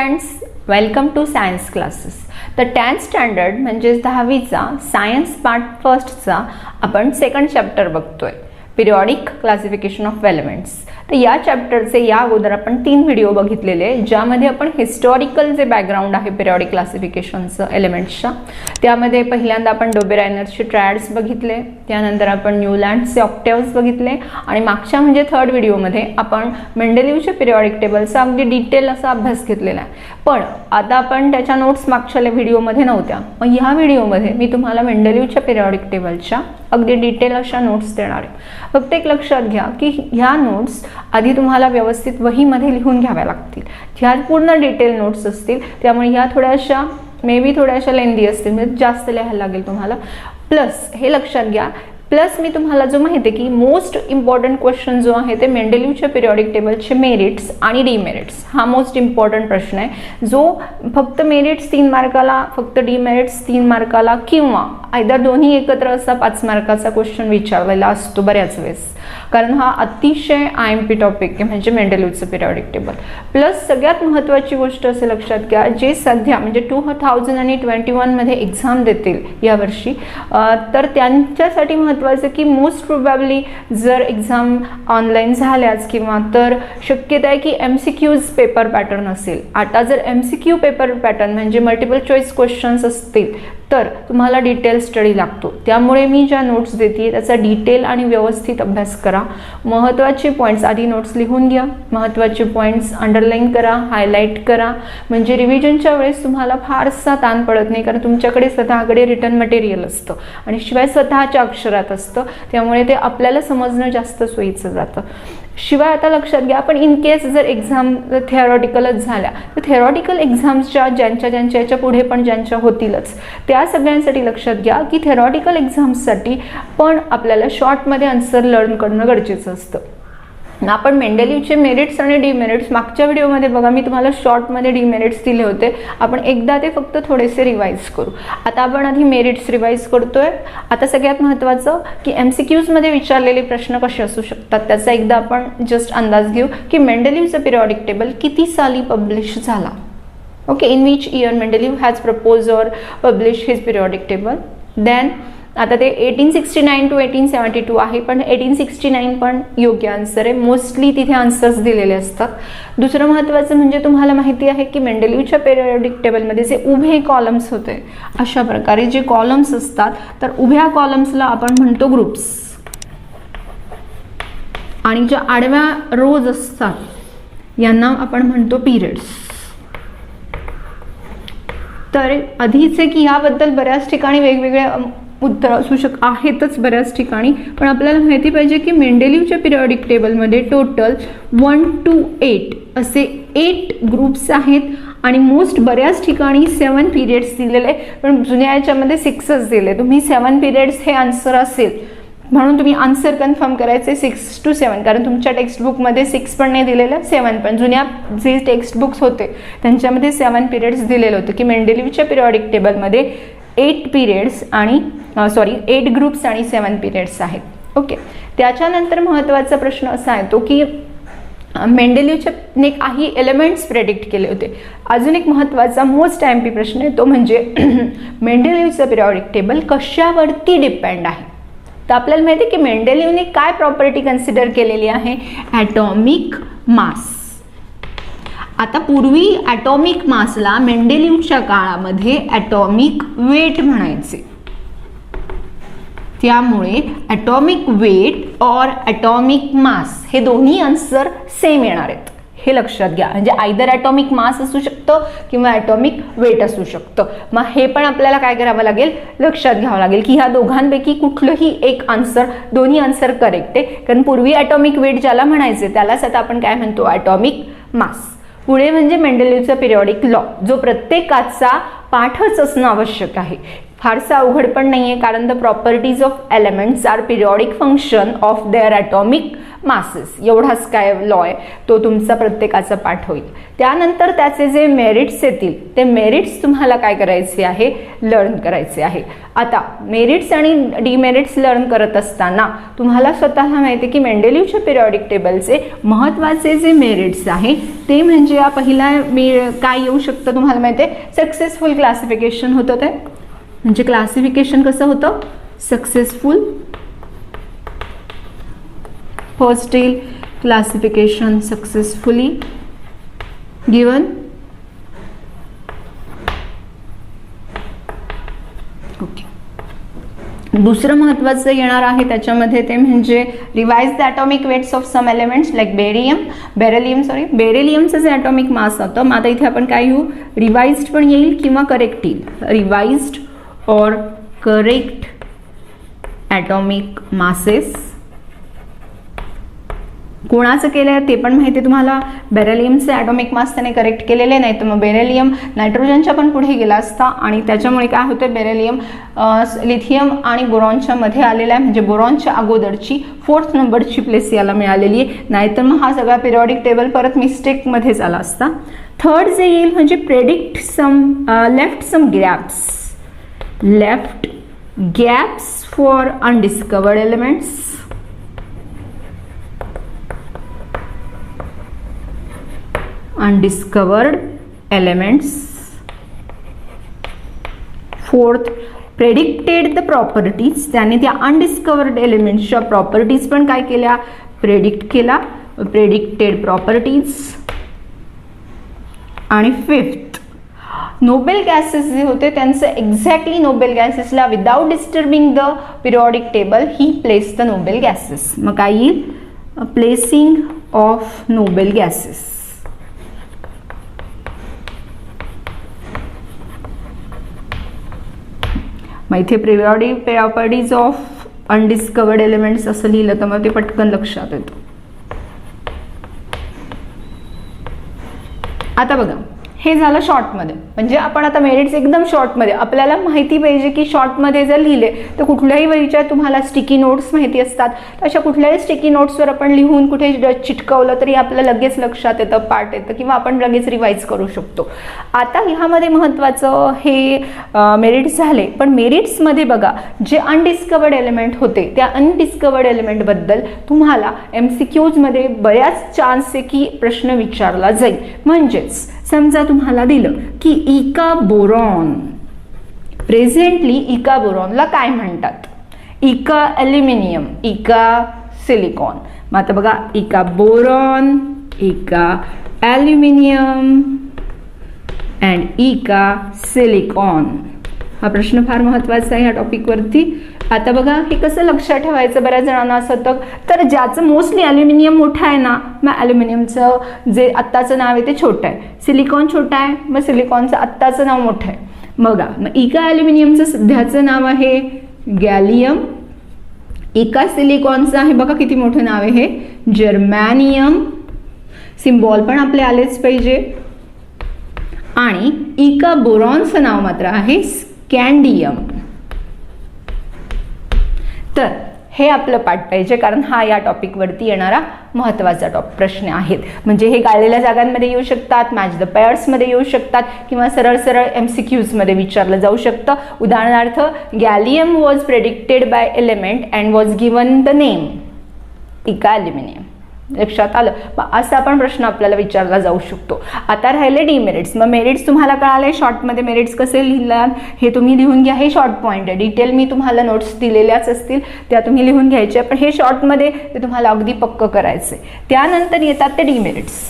Students, welcome to science classes. तर 10th standard म्हणजेच 10वीचा सायन्स पार्ट फर्स्टचा आपण सेकंड चॅप्टर बघतोय, पिरियॉडिक क्लासिफिकेशन ऑफ एलिमेंट्स. तर या चॅप्टरचे या अगोदर आपण 3 व्हिडिओ बघितलेले, ज्यामध्ये आपण हिस्टॉरिकल जे बॅकग्राऊंड आहे पिरियॉडिक क्लासिफिकेशनचं एलिमेंट्सच्या, त्यामध्ये पहिल्यांदा आपण डोबेरायनरचे ट्रायड्स बघितले, त्यानंतर आपण न्यूलँडचे ऑक्टेव्स बघितले आणि मागच्या म्हणजे 3rd व्हिडिओमध्ये आपण मेंडेलिव्हचे पिरियॉडिक टेबलचा अगदी डिटेल असा अभ्यास घेतलेला आहे. पण आता आपण त्याच्या नोट्स मागच्या व्हिडिओमध्ये नव्हत्या, मग ह्या व्हिडिओमध्ये मी तुम्हाला मेंडेलिव्हच्या पिरियॉडिक टेबलच्या अगदी डिटेल अशा नोट्स देणार आहे. फक्त एक लक्षात घ्या की ह्या नोट्स आधी तुम्हाला व्यवस्थित वहीमध्ये लिहून घ्याव्या लागतील. ह्या पूर्ण डिटेल नोट्स असतील, त्यामुळे ह्या थोड्याशा मे बी थोड्याशा लेंदी असतील, म्हणजे जास्त लिहायला लागेल तुम्हाला. प्लस हे लक्षात घ्या, प्लस मी तुम्हाला जो माहिती आहे की मोस्ट इम्पॉर्टंट क्वेश्चन जो आहे ते मेंडेलिव्हच्या पिरियॉडिक टेबलचे मेरिट्स आणि डिमेरिट्स, हा मोस्ट इम्पॉर्टंट प्रश्न आहे, जो फक्त मेरिट्स 3 मार्काला, फक्त डिमेरिट्स 3 मार्काला किंवा आयदर दोन्ही एकत्र असा 5 मार्काचा क्वेश्चन विचारलेला असतो बऱ्याच वेळेस. कारण हा अतिशय IMP टॉपिक आहे, म्हणजे मेंडेलिव्हचं पिरियॉडिक टेबल. प्लस सगळ्यात महत्त्वाची गोष्ट असे लक्षात घ्या, जे सध्या म्हणजे 2021 मध्ये एक्झाम देतील यावर्षी, तर त्यांच्यासाठी महत्त्वाचं की मोस्ट प्रोबॅबली जर एक्झाम ऑनलाईन झाल्याच किंवा तर शक्यता आहे की MCQज पेपर पॅटर्न असेल. आता जर MCQ पेपर पॅटर्न म्हणजे मल्टिपल चॉईस क्वेश्चन्स असतील तर तुम्हाला डिटेल स्टडी लागतो. त्यामुळे मी ज्या नोट्स देते त्याचा डिटेल आणि व्यवस्थित अभ्यास करा. महत्त्वाचे पॉईंट्स आधी नोट्स लिहून घ्या, महत्त्वाचे पॉईंट्स अंडरलाईन करा, हायलाईट करा, म्हणजे रिव्हिजनच्या वेळेस तुम्हाला फारसा ताण पडत नाही, कारण तुमच्याकडे स्वतःकडे रिटर्न मटेरियल असतं आणि शिवाय स्वतःच्या अक्षरात असतं, त्यामुळे ते आपल्याला समजणं जास्त सोयीचं जातं. शिवाय आता लक्षात घ्या, पण इन केस जर एक्झाम थेरॉटिकलच झाल्या तर थेरॉटिकल एक्झाम्सच्या ज्यांच्या याच्या पुढे पण ज्यांच्या होतीलच, त्या सगळ्यांसाठी लक्षात घ्या की थेरॉटिकल एक्झाम्ससाठी पण आपल्याला शॉर्टमध्ये आन्सर लर्न करणं गरजेचं असतं. आपण मेंडेलिव्हचे मेरिट्स आणि डिमेरिट्स मागच्या व्हिडिओमध्ये बघा, मी तुम्हाला शॉर्टमध्ये डिमेरिट्स दिले होते. आपण एकदा ते फक्त थोडेसे रिवाईज करू. आता आपण आधी मेरिट्स रिवाईज करतोय. आता सगळ्यात महत्त्वाचं की MCQजमध्ये विचारलेले प्रश्न कसे असू शकतात त्याचा एकदा आपण जस्ट अंदाज घेऊ की मेंडेलिव्हचं पिरियॉडिक टेबल किती साली पब्लिश झाला. Okay, in which year Mendeleev has propose or publish his periodic table. Then आता ते 1869 to 1872 आहे, पण 1869 पण योग्य आन्सर आहे. मोस्टली तिथे आन्सर्स दिलेले असतात. दुसरं महत्त्वाचं म्हणजे तुम्हाला माहिती आहे की मेंडेलिव्हच्या पिरियॉडिक टेबलमध्ये जे उभे कॉलम्स होते, अशा प्रकारे जे कॉलम्स असतात, तर उभ्या कॉलम्सला आपण म्हणतो ग्रुप्स आणि ज्या आडव्या रोज असतात यांना आपण म्हणतो पिरियड्स. तर आधीच आहे की याबद्दल बऱ्याच ठिकाणी वेगवेगळ्या उत्तर असू आहेतच बऱ्याच ठिकाणी, पण आपल्याला माहिती पाहिजे की मेंडेलिव्हच्या पिरियॉडिक टेबलमध्ये टोटल 1 to 8 असे 8 ग्रुप्स आहेत आणि मोस्ट बऱ्याच ठिकाणी 7 पिरियड्स दिलेले, पण जुन्या याच्यामध्ये 6च दिले. तुम्ही 7 पिरियड्स हे आन्सर असेल म्हणून तुम्ही आन्सर कन्फर्म करायचे 6 to 7, कारण तुमच्या टेक्स्टबुकमध्ये 6 पण नाही दिलेलं, 7 पण. जुन्या जे टेक्स्टबुक्स होते त्यांच्यामध्ये 7 पिरियड्स दिलेलं होतं की मेंडेलिव्हच्या पिरियॉडिक टेबलमध्ये 8 पिरियड्स आणि 8 ग्रुप्स आणि 7 पिरियड्स आहेत. ओके, त्याच्यानंतर महत्त्वाचा प्रश्न असा येतो की मेंडेलिव्हने काही एलिमेंट्स प्रेडिक्ट केले होते. अजून एक महत्त्वाचा मोस्ट IMP प्रश्न आहे, तो म्हणजे मेंडेलिव्हचं पिरियॉडिक टेबल कशावरती डिपेंड आहे. तर आपल्याला माहिती आहे की मेंडेलिव्हने काय प्रॉपर्टी कन्सिडर केलेली आहे, ॲटॉमिक मास. आता पूर्वी ॲटॉमिक मासला मेंडेलिव्हच्या काळामध्ये ॲटॉमिक वेट म्हणायचे, त्यामुळे ॲटॉमिक वेट और ॲटॉमिक मास हे दोन्ही आन्सर सेम येणार आहेत, हे लक्षात घ्या. म्हणजे आयदर ॲटॉमिक मास असू शकतं किंवा ॲटॉमिक वेट असू शकतं. मग हे पण आपल्याला काय करावं लागेल, लक्षात घ्यावं लागेल की ह्या दोघांपैकी कुठलंही एक आन्सर, दोन्ही आन्सर करेक्ट आहे, कारण पूर्वी ॲटॉमिक वेट ज्याला म्हणायचे त्यालाच आता आपण काय म्हणतो, ॲटॉमिक मास. पुढे म्हणजे मेंडेलिव्हचा पिरियॉडिक लॉ, जो प्रत्येकाचा पाठच असणं आवश्यक आहे. फारसं अवघड पण नाही आहे, कारण the properties of elements are periodic function of their atomic masses. एवढाच काय लॉ आहे तो तुमचा प्रत्येकाचा पाठ होईल. त्यानंतर त्याचे जे मेरिट्स येतील ते मेरिट्स तुम्हाला काय करायचे आहे, लर्न करायचे आहे. आता मेरिट्स आणि डिमेरिट्स लर्न करत असताना तुम्हाला स्वतःला माहिती आहे की मेंडेलिव्हच्या पिरियॉडिक टेबलचे महत्त्वाचे जे मेरिट्स आहे ते म्हणजे या पहिला काय येऊ शकतं तुम्हाला माहिती आहे, सक्सेसफुल क्लासिफिकेशन होतं. ते म्हणजे क्लासिफिकेशन कसं होतं, सक्सेसफुल. फर्स्ट येईल क्लासिफिकेशन सक्सेसफुली गिवन. ओके. दुसरं महत्त्वाचं येणार आहे त्याच्यामध्ये ते म्हणजे revise the atomic weights of some elements like बेरिलियमचं जे ॲटॉमिक मास होतं, मग आता इथे आपण काय घेऊ, रिवाइज्ड पण येईल किंवा करेक्ट येईल. रिवाइज्ड और करेक्ट ॲटॉमिक मासेस कोणाचं केलं आहे ते पण माहिती आहे तुम्हाला. बेरिलियमचे ॲटॉमिक मास त्याने करेक्ट केलेले नाही, तर मग बेरिलियम नायट्रोजनच्या पण पुढे गेला असता आणि त्याच्यामुळे काय होतं, बेरिलियम लिथियम आणि बोरॉनच्या मध्ये आलेला आहे, म्हणजे बोरॉनच्या अगोदरची 4th नंबरची प्लेस याला मिळालेली आहे. नाहीतर मग हा सगळा पिरियॉडिक टेबल परत मिस्टेकमध्येच आला असता. थर्ड जे येईल म्हणजे predict some left gaps for undiscovered elements. Undiscovered elements. Fourth, predicted the properties. त्याने त्या अनडिस्कवर्ड एलिमेंट्सच्या प्रॉपर्टीज पण काय केल्या, प्रेडिक्ट केला, प्रेडिक्टेड प्रॉपर्टीज. आणि फिफ्थ, नोबेल गॅसेस जे होते त्यांचं एक्झॅक्टली नोबेल गॅसेसला without disturbing the periodic table he place the noble gases. मग काय येईल, प्लेसिंग ऑफ नोबेल गॅसेस. मग इथे periodic properties of undiscovered elements असं लिहिलं तर मग ते पटकन लक्षात येतं. आता बघा, हे झालं शॉर्टमध्ये, म्हणजे आपण आता मेरिट्स एकदम शॉर्टमध्ये. आपल्याला माहिती पाहिजे की शॉर्टमध्ये जर लिहिले तर कुठल्याही वेळीच्या तुम्हाला स्टिकी नोट्स माहिती असतात, अशा कुठल्याही स्टिकी नोट्सवर आपण लिहून कुठे चिटकवलं तरी आपल्याला लगेच लक्षात येतं, पाठ येतं किंवा आपण लगेच रिवाईज करू शकतो. आता ह्यामध्ये महत्त्वाचं हे मेरिट्स झाले, पण मेरिट्समध्ये बघा जे अनडिस्कवर्ड एलिमेंट होते त्या अनडिस्कवर्ड एलिमेंटबद्दल तुम्हाला MCQजमध्ये बऱ्याच चान्स आहे की प्रश्न विचारला जाईल. म्हणजेच समजा तुम्हाला दिलं की इका बोरॉन, प्रेझेंटली इका बोरॉनला काय म्हणतात, इका ॲल्युमिनियम, इका सिलिकॉन. मग आता बघा, इका बोरॉन, इका ॲल्युमिनियम अँड इका सिलिकॉन. हा प्रश्न फार महत्त्वाचा आहे ह्या टॉपिकवरती. आता बघा हे कसं लक्षात ठेवायचं, बऱ्याच जणांना असं होतं, तर ज्याचं मोस्टली ॲल्युमिनियम मोठं आहे ना, मग ॲल्युमिनियमचं जे आत्ताचं नाव आहे ते छोटं आहे, सिलिकॉन छोटं आहे, मग सिलिकॉनचं आत्ताचं नाव मोठं आहे. बघा, मग इका ॲल्युमिनियमचं सध्याचं नाव आहे गॅलियम, इका सिलिकॉनचं आहे बघा किती मोठं नाव आहे हे, जर्मॅनियम. सिम्बॉल पण आपले आलेच पाहिजे. आणि इका बोरॉनचं नाव मात्र आहे स्कँडियम. तर हे आपलं पाठ पाहिजे, कारण हा या टॉपिकवरती येणारा महत्त्वाचा प्रश्न आहेत. म्हणजे हे गाळलेल्या जागांमध्ये येऊ शकतात, मॅच द पेअर्समध्ये येऊ शकतात किंवा सरळ सरळ MCQजमध्ये विचारलं जाऊ शकतं. उदाहरणार्थ, gallium was predicted by element and was given the name eka aluminium. लक्षात आलं, असा पण प्रश्न आपल्याला विचारला जाऊ शकतो. आता राहिले डिमेरिट्स. मग मेरिट्स तुम्हाला कळाले, शॉर्टमध्ये मेरिट्स कसे लिहिणार हे तुम्ही लिहून घ्या. हे शॉर्ट पॉईंट आहे, डिटेल मी तुम्हाला नोट्स दिलेल्याच असतील त्या तुम्ही लिहून घ्यायच्या, पण हे शॉर्टमध्ये ते तुम्हाला अगदी पक्कं करायचं आहे. त्यानंतर येतात ते डिमेरिट्स.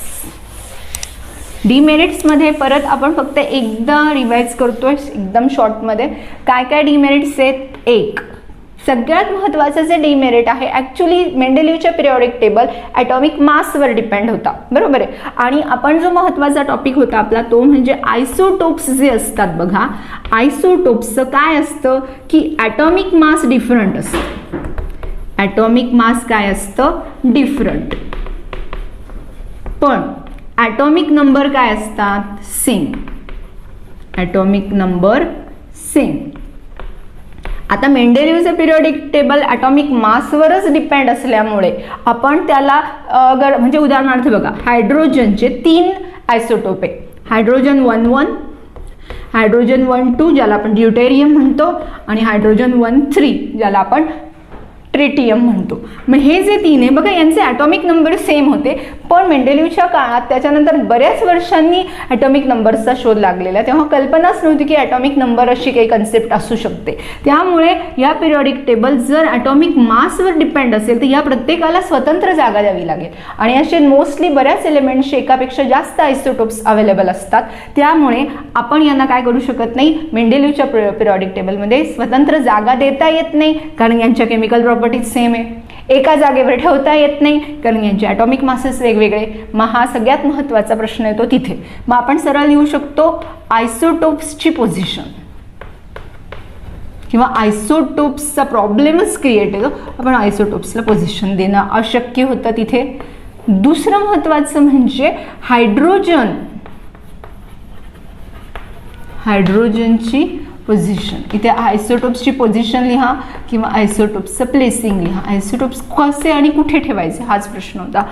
डिमेरिट्समध्ये परत आपण फक्त एकदा रिवाइज करतोय एकदम शॉर्टमध्ये. काय काय डिमेरिट्स आहेत, एक सगळ्यात महत्त्वाचं जे डिमेरिट आहे, ॲक्च्युली मेंडेलिव्हच्या पिरियॉडिक टेबल ॲटॉमिक मासवर डिपेंड होता, बरोबर आहे. आणि आपण जो महत्त्वाचा टॉपिक होता आपला तो म्हणजे आयसोटोप्स जे असतात बघा, आयसोटोप्सचं काय असतं की ॲटॉमिक मास डिफरंट असतं. ॲटॉमिक मास काय असतं, डिफरंट, पण ॲटॉमिक नंबर काय असतात, सेम. Atomic number same. आता मेंडेलिव्हचं पिरियॉडिक टेबल ॲटॉमिक मासवरच डिपेंड असल्यामुळे आपण त्याला म्हणजे उदाहरणार्थ बघा, हायड्रोजनचे 3 आयसोटोप आहे. हायड्रोजन 1,1, हायड्रोजन 1,2 ज्याला आपण ड्यूटेरियम म्हणतो, आणि हायड्रोजन 1,3 ज्याला आपण ट्रिटियम म्हणतो. मग हे जे 3 आहे बघा, यांचे ॲटॉमिक नंबर सेम होते, पण मेंडेलिव्हच्या काळात त्याच्यानंतर बऱ्याच वर्षांनी ॲटॉमिक नंबर्सचा शोध लागलेला. तेव्हा कल्पनाच नव्हती की ॲटॉमिक नंबर अशी काही कन्सेप्ट असू शकते. त्यामुळे या पिरियॉडिक टेबल जर ॲटॉमिक मासवर डिपेंड असेल तर या प्रत्येकाला स्वतंत्र जागा द्यावी लागेल, आणि असे मोस्टली बऱ्याच एलिमेंट्सचे एकापेक्षा जास्त आयसोटोप्स अवेलेबल असतात. त्यामुळे आपण यांना काय करू शकत नाही, मेंडेलिव्हच्या पिरियॉडिक टेबलमध्ये स्वतंत्र जागा देता येत नाही, कारण यांच्या केमिकल प्रॉपर्टीज सेम आहे. एका जागेवर ठेवता येत नाही कारण यांचे ॲटॉमिक मासेस वेगवेगळे. मग हा सगळ्यात महत्त्वाचा प्रश्न येतो तिथे. मग आपण सरळ लिहू शकतो आयसोटोप्सची पोझिशन, किंवा आयसोटोप्सचा प्रॉब्लेमच क्रिएट होतो. आपण आयसोटोप्सला पोझिशन देणं अशक्य होतं तिथे. दुसरं महत्त्वाचं म्हणजे हायड्रोजनची पोझिशन. इथे आयसोटोप्सची पोझिशन लिहा किंवा आयसोटोप्सचं प्लेसिंग लिहा. आयसोटोप्स कसे आणि कुठे ठेवायचे हाच प्रश्न होता.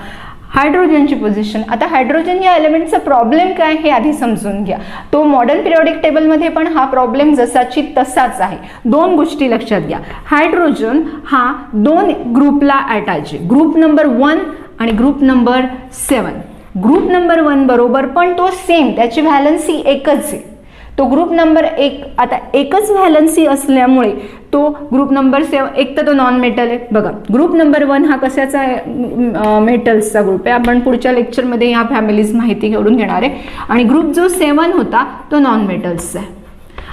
हायड्रोजनची पोझिशन. आता हायड्रोजन या एलिमेंटचा प्रॉब्लेम काय हे आधी समजून घ्या. तो मॉडर्न पिरियॉडिक टेबलमध्ये पण हा प्रॉब्लेम जसाची तसाच आहे. 2 गोष्टी लक्षात घ्या. हायड्रोजन हा 2 ग्रुपला अटॅच आहे, ग्रुप नंबर 1 आणि ग्रुप नंबर 7. ग्रुप नंबर 1 बरोबर पण तो सेम, त्याची व्हॅलन्सी एकच आहे. तो ग्रुप नंबर 1 आता एकच व्हॅलन्सी असल्यामुळे तो ग्रुप नंबर 7 एक तर तो नॉन मेटल आहे. बघा, ग्रुप नंबर 1 हा कशाचा मेटल्सचा ग्रुप आहे. आपण पुढच्या लेक्चरमध्ये ह्या फॅमिलीज माहिती घेऊन घेणार आहे. आणि ग्रुप जो 7 होता तो नॉन मेटल्सचा आहे.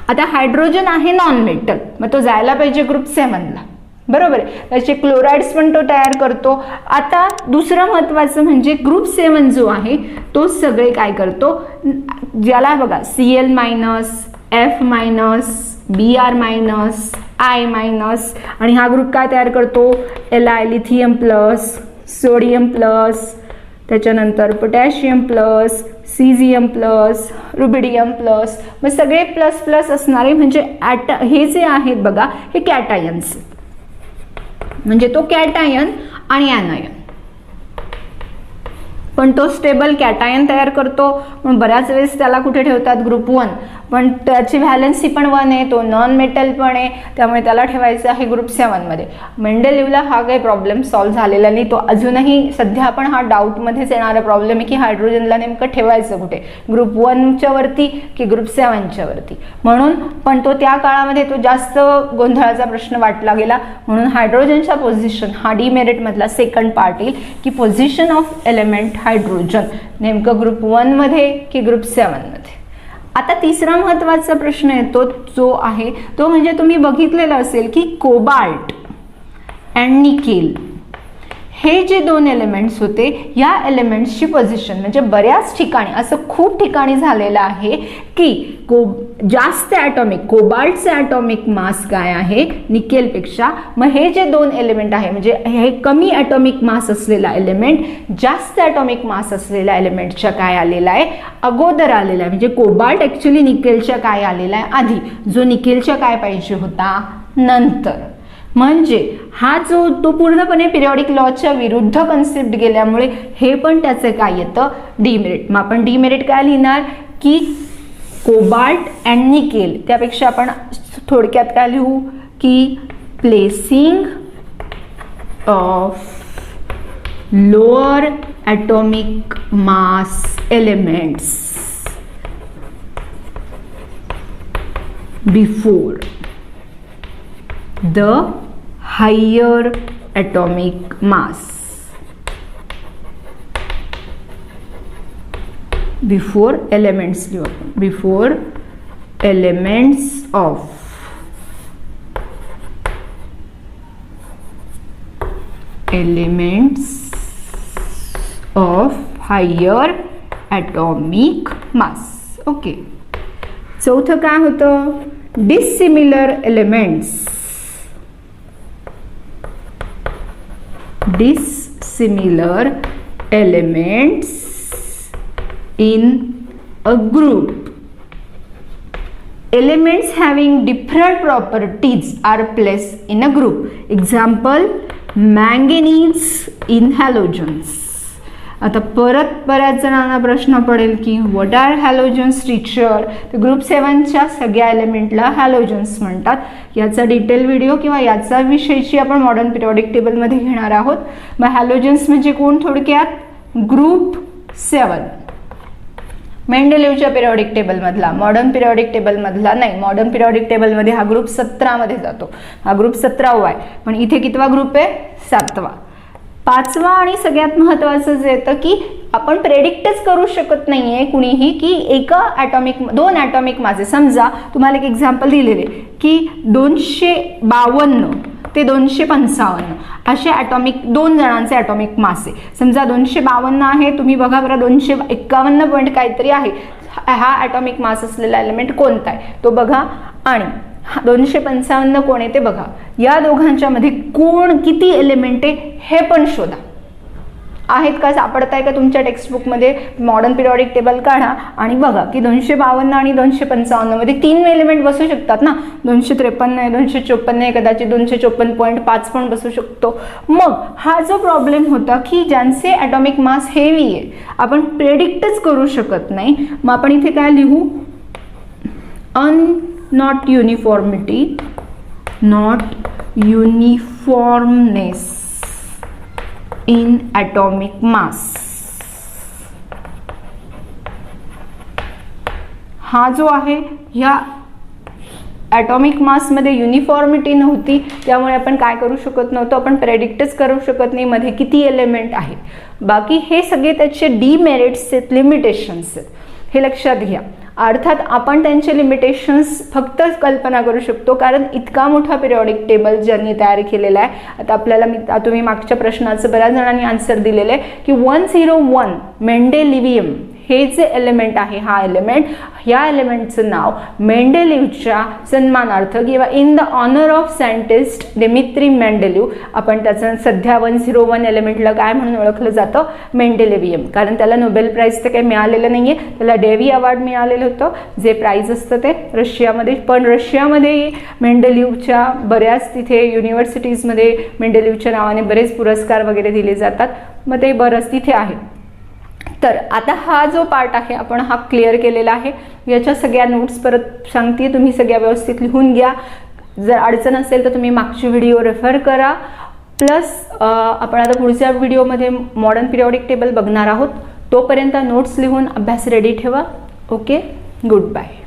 आता हायड्रोजन आहे नॉन मेटल, मग तो जायला पाहिजे ग्रुप 7ला, बरोबर आहे. त्याचे क्लोराइड्स पण तो तयार करतो. आता दुसरं महत्त्वाचं म्हणजे ग्रुप 7 जो आहे तो सगळे काय करतो, ज्याला बघा Cl-, F-, Br-, I-, आणि हा ग्रुप काय तयार करतो, Li lithium plus, sodium plus, त्याच्यानंतर potassium plus, caesium plus, rubidium plus. मग सगळे प्लस प्लस असणारे म्हणजे हे जे आहेत बघा हे कॅटायन्स, म्हणजे तो कॅटायन आणि ॲनायन. पण तो स्टेबल कॅटायन तयार करतो. मग बऱ्याच वेळेस त्याला कुठे ठेवतात, ग्रुप 1, पण त्याची व्हॅलन्सी पण 1 आहे, तो नॉन मेटल पण आहे, त्यामुळे त्याला ठेवायचं आहे ग्रुप 7मध्ये. मेंडेलिव्हला हा काही प्रॉब्लेम सॉल्व्ह झालेला नाही. तो अजूनही सध्या पण हा डाऊटमध्येच येणारा प्रॉब्लेम आहे की हायड्रोजनला नेमकं ठेवायचं कुठे, ग्रुप 1च्या वरती की ग्रुप 7च्या वरती. म्हणून पण तो त्या काळामध्ये तो जास्त गोंधळाचा प्रश्न वाटला गेला. म्हणून हायड्रोजनच्या पोझिशन हा डीमेरिटमधला सेकंड पार्ट येईल की पोझिशन ऑफ एलिमेंट हायड्रोजन नेमकं ग्रुप 1मध्ये की ग्रुप 7मध्ये. आता तिसरा महत्त्वाचा प्रश्न येतो जो आहे तो म्हणजे तुम्ही बघितलेलं असेल की कोबाल्ट अँड निकेल हे जे 2 एलिमेंट्स होते, या एलिमेंट्सची पोझिशन म्हणजे बऱ्याच ठिकाणी असं खूप ठिकाणी झालेलं आहे की जास्त ॲटॉमिक, कोबाल्टचा ॲटॉमिक मास काय आहे निकेलपेक्षा. मग हे जे 2 एलिमेंट आहे म्हणजे हे कमी ॲटॉमिक मास असलेला एलिमेंट जास्त ॲटॉमिक मास असलेल्या एलिमेंटच्या काय आलेला आहे, अगोदर आलेला आहे. म्हणजे कोबाल्ट ॲक्च्युली निकेलच्या काय आलेला आहे आधी, जो निकेलच्या काय पाहिजे होता नंतर. म्हणजे हा जो तो पूर्णपणे पिरियॉडिक लॉच्या विरुद्ध कन्सेप्ट गेल्यामुळे हे पण त्याचं काय येतं डीमेरिट. मग आपण डीमेरिट काय लिहिणार की कोबाल्ट अँड निकेल, त्यापेक्षा आपण थोडक्यात काय लिहू की placing of lower atomic mass elements before the higher atomic mass, before elements before elements of higher atomic mass. Okay, चौथं काय होतं, dissimilar elements in a group elements having different properties are placed in a group. Example, manganese in halogens. आता परत बऱ्याच जणांना प्रश्न पडेल की व्हॉट आर हॅलोजन्स टीचर. तर ग्रुप 7च्या सगळ्या एलिमेंटला हॅलोजन्स म्हणतात. याचा डिटेल व्हिडिओ किंवा याचा विषयची आपण मॉडर्न पिरियॉडिक टेबलमध्ये घेणार आहोत. मग हॅलोजन्स म्हणजे कोण थोडक्यात? ग्रुप 7. मेंडेलिव्हच्या पिरियॉडिक टेबलमधला, मॉडर्न पिरियॉडिक टेबलमधला नाही. मॉडर्न पिरियॉडिक टेबलमध्ये हा ग्रुप 17 मध्ये जातो. हा ग्रुप 17वा आहे, पण इथे कितवा ग्रुप आहे? 7वा. 5वा आणि सगळ्यात महत्त्वाचं जे येतं की आपण प्रेडिक्टच करू शकत नाहीये कुणीही की एका दोन ॲटॉमिक मास, समजा तुम्हाला एक एक्झाम्पल दिलेले की 252 ते 255 असे दोन जणांचे ॲटॉमिक मास आहे. समजा 252 आहे, तुम्ही बघा बरं 251 पॉईंट काहीतरी आहे, हा ॲटॉमिक मास असलेला एलिमेंट कोणता आहे तो बघा, आणि 255 कोण आहे ते बघा. या दोघांच्या मध्ये कोण किती एलिमेंट आहे हे पण शोधा. आहेत का, सापडताय का तुमच्या टेक्स्टबुकमध्ये? मॉडर्न पिरियॉडिक टेबल काढा आणि बघा की 252 आणि 255 मध्ये 3 एलिमेंट बसू शकतात ना. 253 आहे, 254 आहे, कदाचित 254.5 पण बसू शकतो. मग हा जो प्रॉब्लेम होता की ज्यांचे ॲटॉमिक मास हेवी आहे, आपण प्रेडिक्टच करू शकत नाही. मग आपण इथे काय लिहू? not uniformity, not uniformness in atomic mass. हा जो आहे ह्या ॲटॉमिक मासमध्ये युनिफॉर्मिटी नव्हती, त्यामुळे आपण काय करू शकत नव्हतो, आपण प्रेडिक्टच करू शकत नाही मध्ये किती एलिमेंट आहे. बाकी हे सगळे त्याचे डिमेरिट्स आहेत, लिमिटेशन्स आहेत, हे लक्षात घ्या. अर्थात आपण त्यांचे लिमिटेशन्स फक्त कल्पना करू शकतो, कारण इतका मोठा पिरियॉडिक टेबल ज्यांनी तयार केलेला आहे. आता आपल्याला तुम्ही मागच्या प्रश्नाचं बऱ्याच जणांनी आन्सर दिलेलं आहे की 101 मेंडेलिव्हियम हे जे एलिमेंट आहे, हा एलिमेंट, ह्या एलिमेंटचं नाव मेंडेलिव्हच्या सन्मानार्थ किंवा in the honour of scientist Dmitri Mendeleev, आपण त्याचं सध्या 101 एलिमेंटला काय म्हणून ओळखलं जातं? मेंडेलिव्हियम. कारण त्याला नोबेल प्राइज तर काही मिळालेलं नाहीये, त्याला डेव्ही अवॉर्ड मिळालेलं होतं, जे प्राइज असतं ते रशियामध्ये. पण रशियामध्ये मेंडेलिव्हच्या बऱ्याच तिथे युनिव्हर्सिटीजमध्ये मेंडेलिव्हच्या नावाने बरेच पुरस्कार वगैरे दिले जातात. मग ते बरंच तिथे आहे. तर आता हा जो पार्ट आहे आपण हा क्लिअर केलेला आहे. याच्या सगळ्या नोट्स परत सांगते, तुम्ही सगळ्या व्यवस्थित लिहून घ्या. जर अडचण असेल तर तुम्ही मागचे व्हिडिओ रेफर करा. प्लस आपण आता पुढच्या व्हिडिओमध्ये मॉडर्न पिरियॉडिक टेबल बघणार आहोत. तोपर्यंत नोट्स लिहून अभ्यास रेडी ठेवा. Okay, good bye.